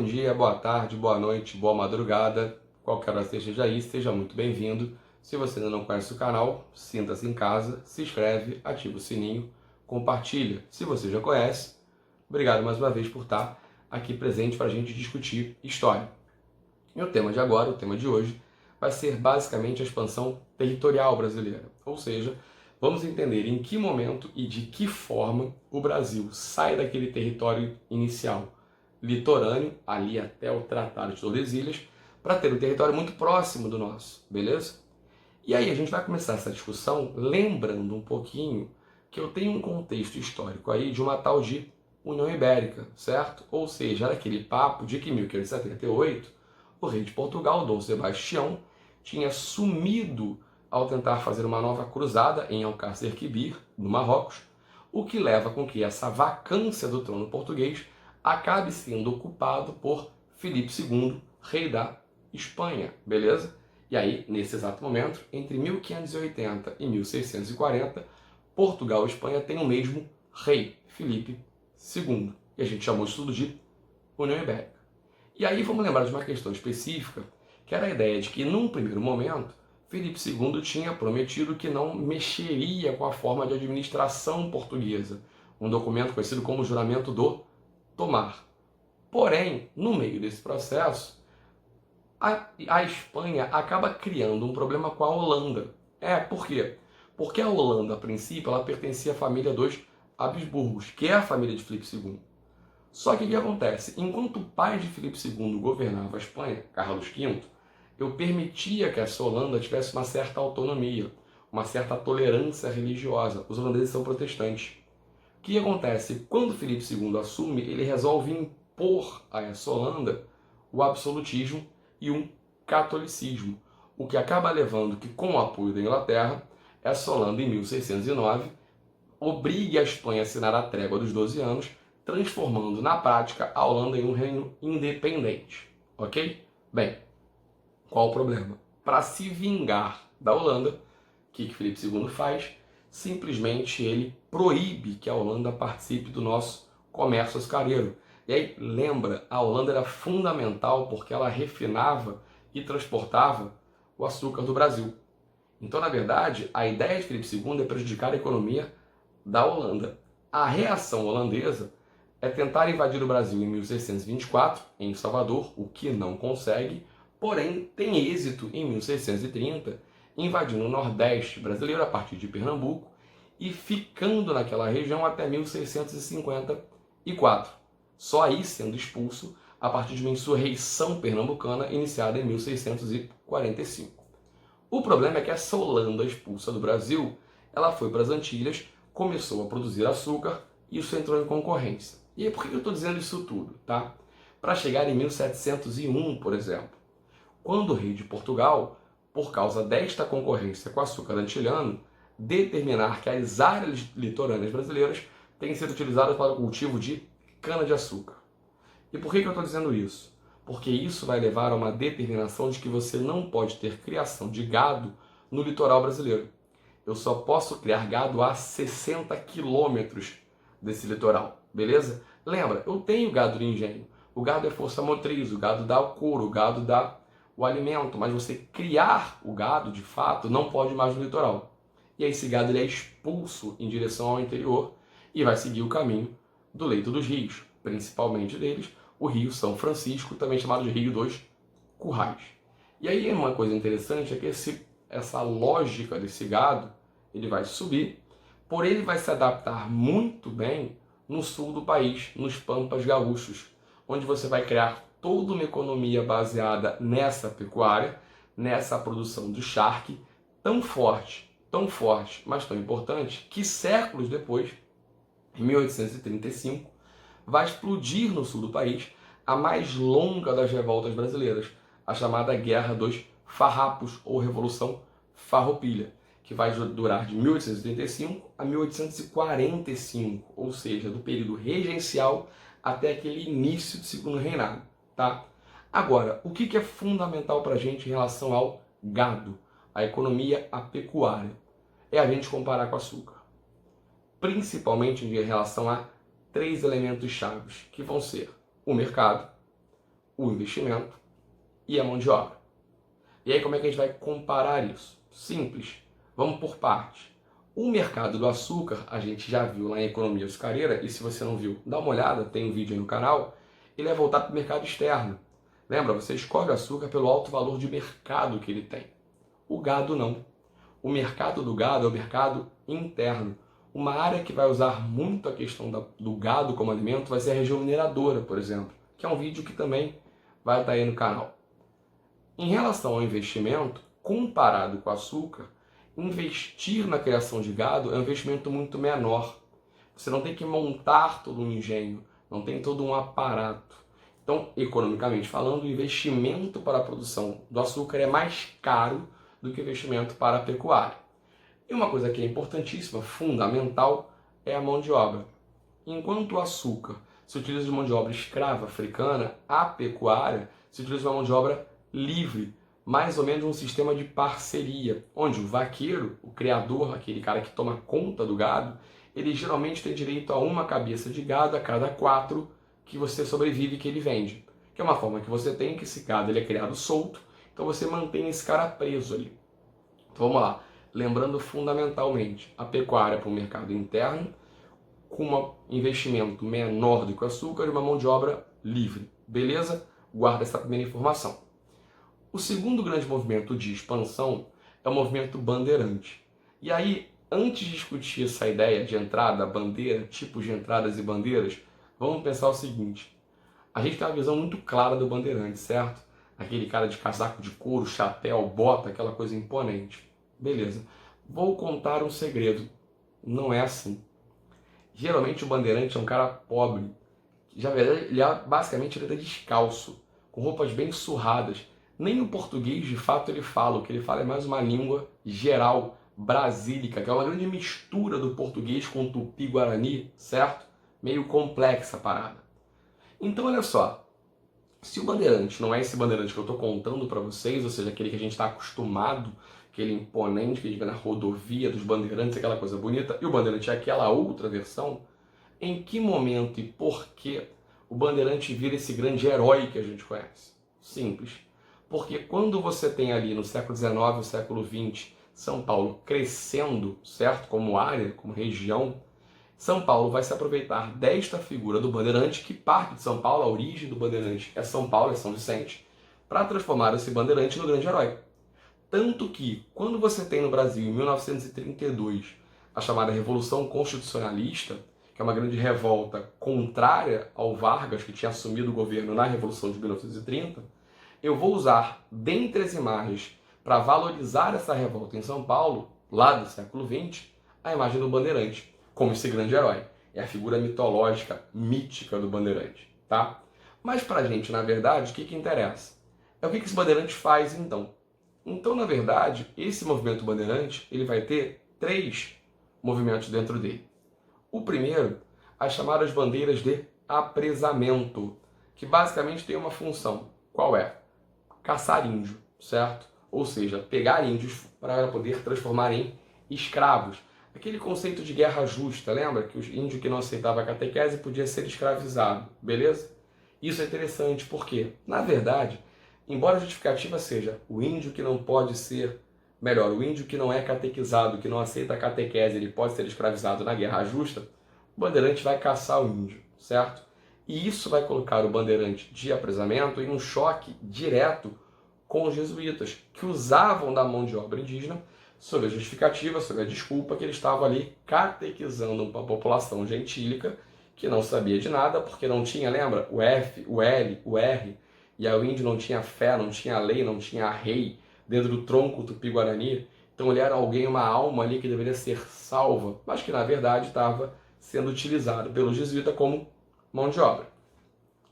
bom dia, boa tarde, boa noite, boa madrugada, qualquer hora que esteja aí, seja muito bem-vindo. Se você ainda não conhece o canal, sinta-se em casa, se inscreve, ativa o sininho, compartilha. Se você já conhece, obrigado mais uma vez por estar aqui presente para a gente discutir história. E o tema de agora, o tema de hoje, vai ser basicamente a expansão territorial brasileira, ou seja, vamos entender em que momento e de que forma o Brasil sai daquele território inicial litorâneo, ali até o Tratado de Tordesilhas, para ter um território muito próximo do nosso, beleza? E aí a gente vai começar essa discussão lembrando um pouquinho que eu tenho um contexto histórico aí de uma tal de União Ibérica, certo? Ou seja, era aquele papo de que em 1578 o rei de Portugal, Dom Sebastião, tinha sumido ao tentar fazer uma nova cruzada em Alcácer Quibir, no Marrocos, o que leva com que essa vacância do trono português acabe sendo ocupado por Filipe II, rei da Espanha, beleza? E aí, nesse exato momento, entre 1580 e 1640, Portugal e Espanha têm o mesmo rei, Filipe II. E a gente chamou isso tudo de União Ibérica. E aí vamos lembrar de uma questão específica, que era a ideia de que, num primeiro momento, Filipe II tinha prometido que não mexeria com a forma de administração portuguesa, um documento conhecido como Juramento do Tomar. Porém, no meio desse processo, a Espanha acaba criando um problema com a Holanda. Por quê? Porque a Holanda, a princípio, ela pertencia à família dos Habsburgos, que é a família de Filipe II. Só que o que acontece? Enquanto o pai de Filipe II governava a Espanha, Carlos V, eu permitia que essa Holanda tivesse uma certa autonomia, uma certa tolerância religiosa. Os holandeses são protestantes. O que acontece? Quando Filipe II assume, ele resolve impor a essa Holanda o absolutismo e um catolicismo, o que acaba levando que, com o apoio da Inglaterra, essa Holanda, em 1609, obrigue a Espanha a assinar a Trégua dos 12 anos, transformando na prática a Holanda em um reino independente. Ok? Bem, qual o problema? Para se vingar da Holanda, o que Filipe II faz? Simplesmente ele proíbe que a Holanda participe do nosso comércio açucareiro. E aí, lembra, a Holanda era fundamental porque ela refinava e transportava o açúcar do Brasil. Então, na verdade, a ideia de Filipe II é prejudicar a economia da Holanda. A reação holandesa é tentar invadir o Brasil em 1624, em Salvador, o que não consegue, porém tem êxito em 1630, invadindo o Nordeste brasileiro a partir de Pernambuco e ficando naquela região até 1654. Só aí sendo expulso a partir de uma insurreição pernambucana iniciada em 1645. O problema é que essa Holanda expulsa do Brasil, ela foi para as Antilhas, começou a produzir açúcar e isso entrou em concorrência. E aí por que eu estou dizendo isso tudo? Tá? Para chegar em 1701, por exemplo, quando o rei de Portugal, por causa desta concorrência com o açúcar antilhano, determinar que as áreas litorâneas brasileiras têm sido utilizadas para o cultivo de cana-de-açúcar. E por que eu estou dizendo isso? Porque isso vai levar a uma determinação de que você não pode ter criação de gado no litoral brasileiro. Eu só posso criar gado a 60 quilômetros desse litoral, beleza? Lembra, eu tenho gado de engenho. O gado é força motriz, o gado dá o couro, o gado dá o alimento, mas você criar o gado, de fato, não pode mais no litoral. E aí esse gado ele é expulso em direção ao interior e vai seguir o caminho do leito dos rios, principalmente deles, o Rio São Francisco, também chamado de Rio dos Currais. E aí uma coisa interessante é que essa lógica desse gado, ele vai subir, porém ele vai se adaptar muito bem no sul do país, nos pampas gaúchos, onde você vai criar toda uma economia baseada nessa pecuária, nessa produção de charque, tão forte, mas tão importante, que séculos depois, em 1835, vai explodir no sul do país a mais longa das revoltas brasileiras, a chamada Guerra dos Farrapos, ou Revolução Farroupilha, que vai durar de 1835 a 1845, ou seja, do período regencial até aquele início do segundo reinado. Tá? Agora, o que é fundamental para a gente em relação ao gado, a economia, a pecuária? É a gente comparar com o açúcar. Principalmente em relação a 3 elementos chaves, que vão ser o mercado, o investimento e a mão de obra. E aí como é que a gente vai comparar isso? Simples. Vamos por partes. O mercado do açúcar, a gente já viu lá em Economia Açucareira, e se você não viu, dá uma olhada, tem um vídeo aí no canal, ele é voltado para o mercado externo. Lembra, você escolhe o açúcar pelo alto valor de mercado que ele tem. O gado não. O mercado do gado é o mercado interno. Uma área que vai usar muito a questão do gado como alimento vai ser a região mineradora, por exemplo, que é um vídeo que também vai estar aí no canal. Em relação ao investimento, comparado com o açúcar, investir na criação de gado é um investimento muito menor. Você não tem que montar todo um engenho, não tem todo um aparato. Então, economicamente falando, o investimento para a produção do açúcar é mais caro do que o investimento para a pecuária. E uma coisa que é importantíssima, fundamental, é a mão de obra. Enquanto o açúcar se utiliza de mão de obra escrava africana, a pecuária se utiliza de uma mão de obra livre, mais ou menos um sistema de parceria, onde o vaqueiro, o criador, aquele cara que toma conta do gado, ele geralmente tem direito a uma cabeça de gado a cada 4 que você sobrevive, que ele vende. Que é uma forma que você tem, que esse gado ele é criado solto, então você mantém esse cara preso ali. Então vamos lá, lembrando fundamentalmente, a pecuária para o mercado interno, com um investimento menor do que o açúcar e uma mão de obra livre. Beleza? Guarda essa primeira informação. O segundo grande movimento de expansão é o movimento bandeirante. E aí, antes de discutir essa ideia de entrada, bandeira, tipos de entradas e bandeiras, vamos pensar o seguinte. A gente tem uma visão muito clara do bandeirante, certo? Aquele cara de casaco de couro, chapéu, bota, aquela coisa imponente. Beleza. Vou contar um segredo. Não é assim. Geralmente o bandeirante é um cara pobre. Já ele basicamente ele está descalço, com roupas bem surradas. Nem o português de fato ele fala. O que ele fala é mais uma língua geral, brasílica, que é uma grande mistura do português com o tupi-guarani, certo? Meio complexa a parada. Então olha só, se o bandeirante não é esse bandeirante que eu estou contando para vocês, ou seja, aquele que a gente está acostumado, aquele imponente que a gente vê na rodovia dos bandeirantes, aquela coisa bonita, e o bandeirante é aquela outra versão, em que momento e por que o bandeirante vira esse grande herói que a gente conhece? Simples. Porque quando você tem ali no século XIX e século XX São Paulo crescendo, certo? Como área, como região, São Paulo vai se aproveitar desta figura do bandeirante, que parte de São Paulo, a origem do bandeirante é São Paulo, é São Vicente, para transformar esse bandeirante no grande herói. Tanto que, quando você tem no Brasil, em 1932, a chamada Revolução Constitucionalista, que é uma grande revolta contrária ao Vargas, que tinha assumido o governo na Revolução de 1930, eu vou usar, dentre as imagens, para valorizar essa revolta em São Paulo, lá do século XX, a imagem do bandeirante, como esse grande herói. É a figura mitológica, mítica do bandeirante, tá? Mas pra gente, na verdade, o que interessa? É o que esse bandeirante faz, então. Então, na verdade, esse movimento bandeirante, ele vai ter 3 movimentos dentro dele. O primeiro, as chamadas bandeiras de apresamento, que basicamente tem uma função. Qual é? Caçar índio, certo? Ou seja, pegar índios para poder transformar em escravos. Aquele conceito de guerra justa, lembra? Que o índio que não aceitava a catequese podia ser escravizado, beleza? Isso é interessante porque, na verdade, embora a justificativa seja o índio que não pode ser, melhor, o índio que não é catequizado, que não aceita a catequese, ele pode ser escravizado na guerra justa, o bandeirante vai caçar o índio, certo? E isso vai colocar o bandeirante de apresamento em um choque direto com os jesuítas, que usavam da mão de obra indígena sob a justificativa, sob a desculpa que eles estavam ali catequizando uma população gentílica que não sabia de nada, porque não tinha, lembra, o F, o L, o R, e aí o índio não tinha fé, não tinha lei, não tinha rei dentro do tronco tupi-guarani, então ele era alguém, uma alma ali que deveria ser salva, mas que na verdade estava sendo utilizado pelo jesuíta como mão de obra.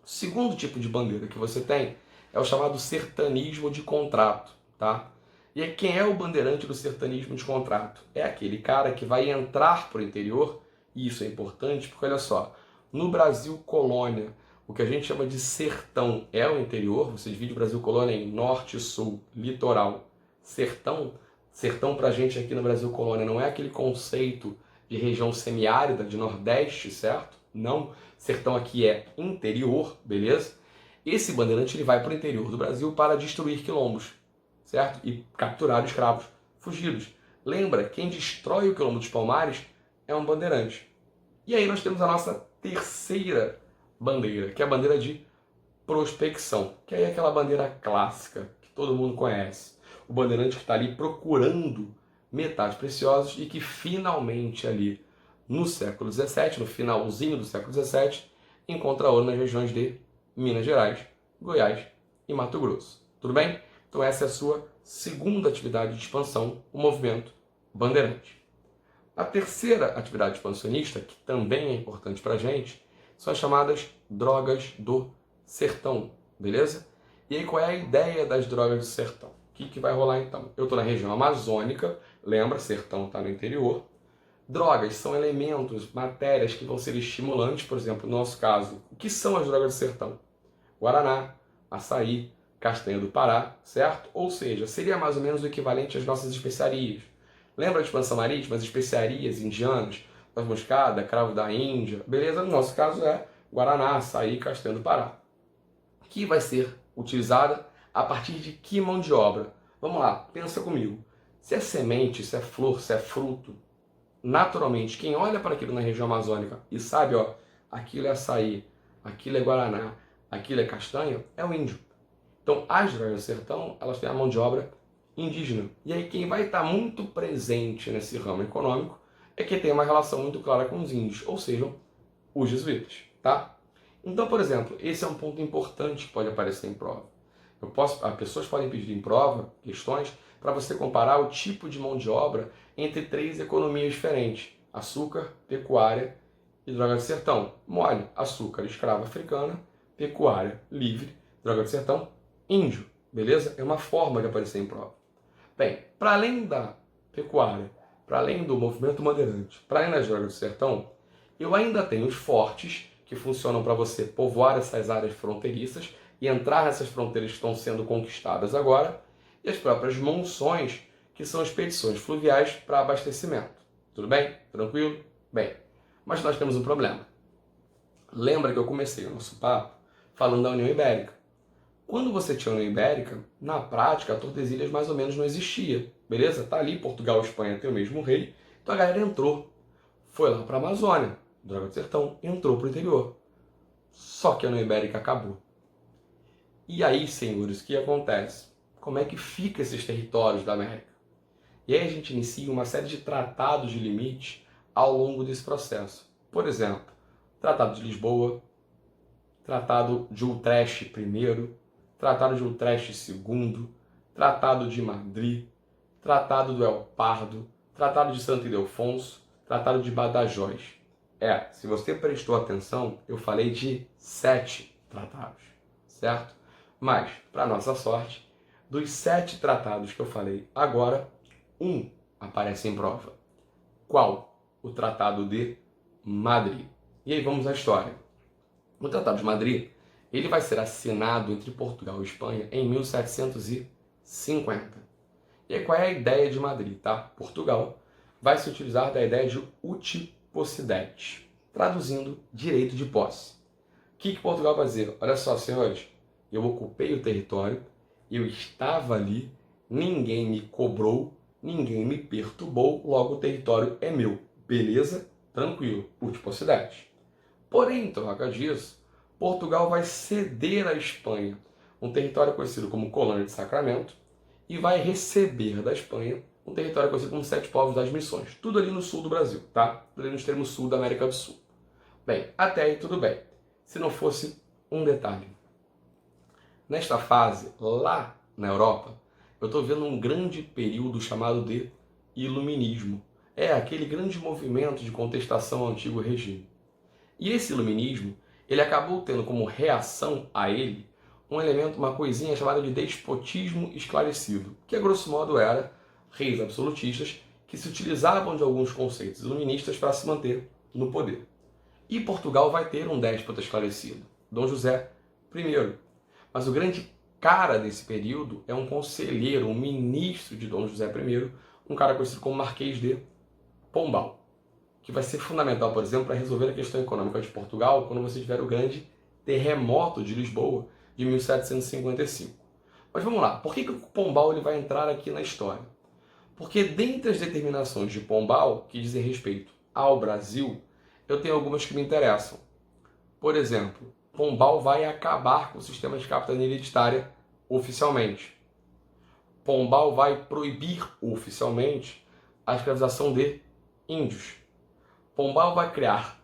O segundo tipo de bandeira que você tem é o chamado sertanismo de contrato, tá? E aí, quem é o bandeirante do sertanismo de contrato? É aquele cara que vai entrar para o interior, e isso é importante porque, olha só, no Brasil colônia, o que a gente chama de sertão é o interior, você divide o Brasil colônia em norte, sul, litoral, sertão. Sertão para a gente aqui no Brasil colônia não é aquele conceito de região semiárida, de nordeste, certo? Não, sertão aqui é interior, beleza? esse bandeirante ele vai para o interior do Brasil para destruir quilombos, certo? E capturar escravos fugidos. Lembra, quem destrói o quilombo dos Palmares é um bandeirante. E aí nós temos a nossa terceira bandeira, que é a bandeira de prospecção, que aí é aquela bandeira clássica que todo mundo conhece. O bandeirante que está ali procurando metais preciosos e que finalmente ali no século XVII, no finalzinho do século XVII, encontra ouro nas regiões de Minas Gerais, Goiás e Mato Grosso. Tudo bem? Então essa é a sua segunda atividade de expansão, o movimento bandeirante. A terceira atividade expansionista, que também é importante para a gente, são as chamadas drogas do sertão, beleza? E aí qual é a ideia das drogas do sertão? O que vai rolar então? Eu estou na região amazônica, lembra, sertão está no interior. Drogas são elementos, matérias que vão ser estimulantes, por exemplo, no nosso caso. O que são as drogas do sertão? Guaraná, açaí, castanha do Pará, certo? Ou seja, seria mais ou menos o equivalente às nossas especiarias. Lembra de expansão marítima, as especiarias indianas, noz moscada, cravo da Índia? Beleza? No nosso caso é guaraná, açaí, castanha do Pará. Que vai ser utilizada a partir de que mão de obra? Vamos lá, pensa comigo. Se é semente, se é flor, se é fruto, naturalmente, quem olha para aquilo na região amazônica e sabe, ó, aquilo é açaí, aquilo é guaraná, aquilo é castanha, é o índio. Então, as drogas do sertão, elas têm a mão de obra indígena. E aí quem vai estar muito presente nesse ramo econômico é quem tem uma relação muito clara com os índios, ou seja, os jesuítas, tá? Então, por exemplo, esse é um ponto importante que pode aparecer em prova. As pessoas podem pedir em prova questões para você comparar o tipo de mão de obra entre 3 economias diferentes: açúcar, pecuária e droga do sertão. Mole, açúcar, escrava africana, pecuária, livre, droga do sertão, índio. Beleza? É uma forma de aparecer em prova. Bem, para além da pecuária, para além do movimento bandeirante, para além das drogas do sertão, eu ainda tenho os fortes, que funcionam para você povoar essas áreas fronteiriças e entrar nessas fronteiras que estão sendo conquistadas agora, e as próprias monções, que são expedições fluviais para abastecimento. Tudo bem? Tranquilo? Bem, mas nós temos um problema. Lembra que eu comecei o nosso papo falando da União Ibérica. Quando você tinha a União Ibérica, na prática, a Tordesilhas mais ou menos não existia. Beleza? Tá ali, Portugal e Espanha tem o mesmo rei, então a galera entrou. Foi lá para a Amazônia, droga do sertão, entrou para o interior. Só que a União Ibérica acabou. E aí, senhores, o que acontece? Como é que fica esses territórios da América? E aí a gente inicia uma série de tratados de limite ao longo desse processo. Por exemplo, Tratado de Lisboa, Tratado de Utrecht I, Tratado de Utrecht II, Tratado de Madrid, Tratado do El Pardo, Tratado de Santo Ildefonso, Tratado de Badajoz. Se você prestou atenção, eu falei de 7 tratados, certo? Mas, para nossa sorte, dos 7 tratados que eu falei agora, um aparece em prova. Qual? O Tratado de Madrid. E aí vamos à história. O Tratado de Madrid, ele vai ser assinado entre Portugal e Espanha em 1750. E aí qual é a ideia de Madrid, tá? Portugal vai se utilizar da ideia de uti possidetis, traduzindo direito de posse. O que Portugal vai dizer? Olha só, senhores, eu ocupei o território, eu estava ali, ninguém me cobrou, ninguém me perturbou, logo o território é meu. Beleza? Tranquilo, uti possidetis. Porém, em troca disso, Portugal vai ceder à Espanha um território conhecido como Colônia de Sacramento e vai receber da Espanha um território conhecido como Sete Povos das Missões. Tudo ali no sul do Brasil, tá? Tudo ali no extremo sul da América do Sul. Bem, até aí tudo bem. Se não fosse um detalhe. Nesta fase, lá na Europa, eu estou vendo um grande período chamado de Iluminismo. É aquele grande movimento de contestação ao antigo regime. E esse iluminismo, ele acabou tendo como reação a ele um elemento, uma coisinha chamada de despotismo esclarecido, que a grosso modo era reis absolutistas que se utilizavam de alguns conceitos iluministas para se manter no poder. E Portugal vai ter um déspota esclarecido, Dom José I. Mas o grande cara desse período é um conselheiro, um ministro de Dom José I, um cara conhecido como Marquês de Pombal, que vai ser fundamental, por exemplo, para resolver a questão econômica de Portugal quando você tiver o grande terremoto de Lisboa de 1755. Mas vamos lá, por que o Pombal ele vai entrar aqui na história? Porque dentre as determinações de Pombal, que dizem respeito ao Brasil, eu tenho algumas que me interessam. Por exemplo, Pombal vai acabar com o sistema de capitania hereditária oficialmente. Pombal vai proibir oficialmente a escravização de índios. Pombal vai criar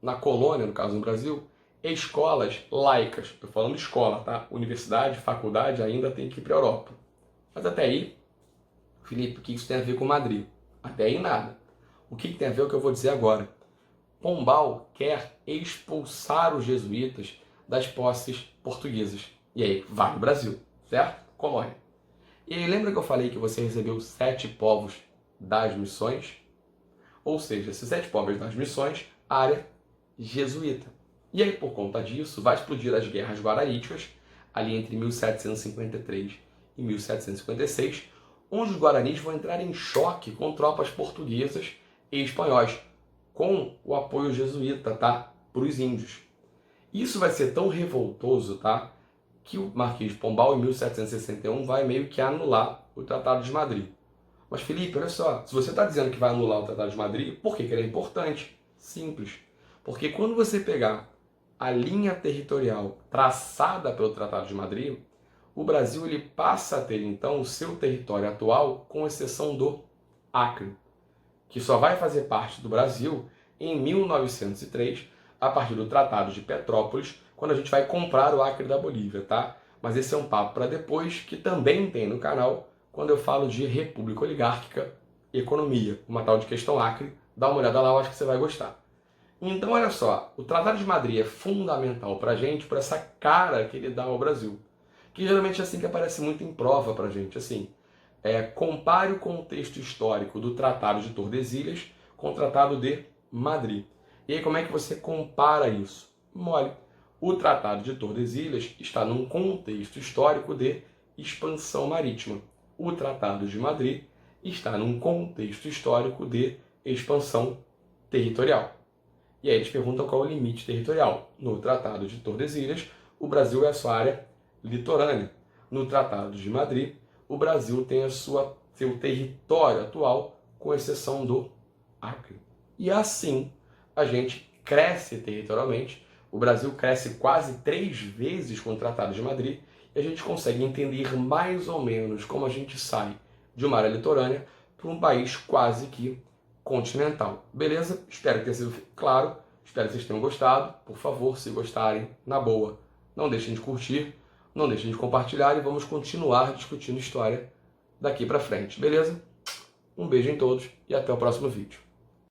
na colônia, no caso no Brasil, escolas laicas. Estou falando escola, tá? Universidade, faculdade ainda tem que ir para a Europa. Mas até aí, Felipe, o que isso tem a ver com Madrid? Até aí nada. O que tem a ver com o que eu vou dizer agora? Pombal quer expulsar os jesuítas das posses portuguesas. E aí, vai no Brasil, certo? Colônia. E aí, lembra que eu falei que você recebeu 7 povos das missões? Ou seja, esses 7 povos das missões, área jesuíta. E aí, por conta disso, vai explodir as guerras guaraníticas, ali entre 1753 e 1756, onde os guaranis vão entrar em choque com tropas portuguesas e espanhóis, com o apoio jesuíta, tá? Para os índios. Isso vai ser tão revoltoso, tá? Que o Marquês de Pombal, em 1761, vai meio que anular o Tratado de Madrid. Mas, Felipe, olha só, se você está dizendo que vai anular o Tratado de Madrid, por que ele é importante? Simples. Porque quando você pegar a linha territorial traçada pelo Tratado de Madrid, o Brasil ele passa a ter, então, o seu território atual, com exceção do Acre, que só vai fazer parte do Brasil em 1903, a partir do Tratado de Petrópolis, quando a gente vai comprar o Acre da Bolívia, tá? Mas esse é um papo para depois, que também tem no canal, quando eu falo de República Oligárquica e Economia, uma tal de questão Acre. Dá uma olhada lá, eu acho que você vai gostar. Então, olha só, o Tratado de Madrid é fundamental para a gente, por essa cara que ele dá ao Brasil, que geralmente é assim que aparece muito em prova para a gente, assim. Compare o contexto histórico do Tratado de Tordesilhas com o Tratado de Madrid. E aí, como é que você compara isso? Mole. O Tratado de Tordesilhas está num contexto histórico de expansão marítima. O Tratado de Madrid está num contexto histórico de expansão territorial. E aí eles perguntam qual é o limite territorial. No Tratado de Tordesilhas, o Brasil é a sua área litorânea. No Tratado de Madrid, o Brasil tem seu território atual, com exceção do Acre. E assim, a gente cresce territorialmente. O Brasil cresce quase 3 vezes com o Tratado de Madrid, e a gente consegue entender mais ou menos como a gente sai de uma área litorânea para um país quase que continental. Beleza? Espero que tenha sido claro. Espero que vocês tenham gostado. Por favor, se gostarem, na boa, não deixem de curtir, não deixem de compartilhar, e vamos continuar discutindo história daqui para frente. Beleza? Um beijo em todos e até o próximo vídeo.